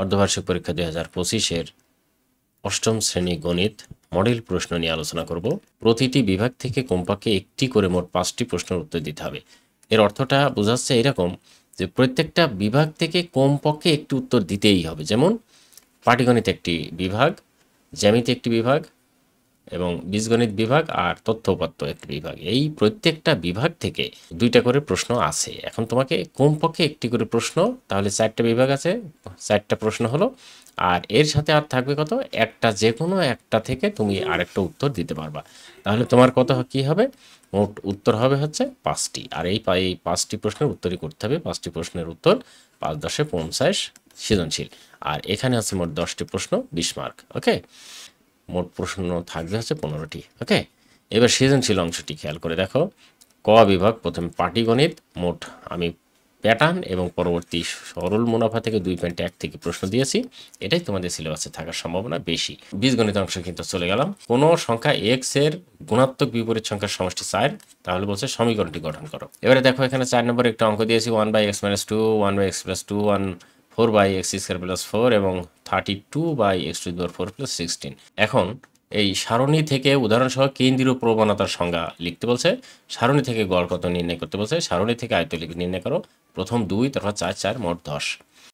অর্ধবার্ষিক পরীক্ষা 2025-এর অষ্টম শ্রেণী গণিত মডেল প্রশ্ন নিয়ে আলোচনা করব। প্রতিটি বিভাগ থেকে কমপক্ষে একটি করে মোট 5টি প্রশ্নের উত্তর দিতে হবে। এর অর্থটা বোঝাচ্ছে এরকম যে প্রত্যেকটা বিভাগ থেকে কমপক্ষে একটি উত্তর দিতেই হবে। যেমন পাটিগণিত একটি বিভাগ, জ্যামিতি একটি বিভাগ এবং বীজগণিত বিভাগ আর তথ্য-উপাত্ত একটি বিভাগ। এই প্রত্যেকটা বিভাগ থেকে 2টা করে প্রশ্ন আছে। এখন তোমাকে কমপক্ষে একটি করে প্রশ্ন, তাহলে 4টা বিভাগ আছে, 4টা প্রশ্ন হলো। আর এর সাথে আর থাকবে কত? একটা, যে কোনো একটা থেকে তুমি আরেকটা উত্তর দিতে পারবা। তাহলে তোমার কত কি হবে? মোট উত্তর হবে হচ্ছে 5টি। আর এই 5টি প্রশ্নের উত্তরই করতে হবে। 5টি প্রশ্নের উত্তর 5 10 50 সৃজনশীল। আর এখানে আছে মোট 10টি প্রশ্ন, 20 মার্ক। ওকে, মোট প্রশ্ন থাকবে হচ্ছে 15টি। ওকে, এবার সৃজনশীল অংশটি খেয়াল করে দেখো। ক বিভাগ, প্রথমে পাটিগণিত, মোট আমি প্যাটার্ন এবং পরবর্তী সরল মুনাফা থেকে 2.1 থেকে প্রশ্ন দিয়েছি। এটাই তোমাদের সিলেবাসে থাকার সম্ভাবনা বেশি। বীজগণিত অংশ কিন্তু চলে গেলাম। কোনো সংখ্যা x এর গুণাত্মক বিপরীত সংখ্যার সমষ্টি 4, তাহলে বলছে সমীকরণটি গঠন করো। এবারে দেখো এখানে 4 নম্বরে একটা অঙ্ক দিয়েছি, 1/x - 2, 1/x + 2, 4/x² + 4 এবং 32/x⁴ + 16। এখন এই সারণী থেকে উদাহরণসহ কেন্দ্রীয় প্রবণতার সংজ্ঞা লিখতে বলছে। সারণী থেকে গড় কত নির্ণয় করতে বলছে। সারণী থেকে আয়তলিপি নির্ণয় করো। প্রথম 2, তারপর 4, 4, মোট 10।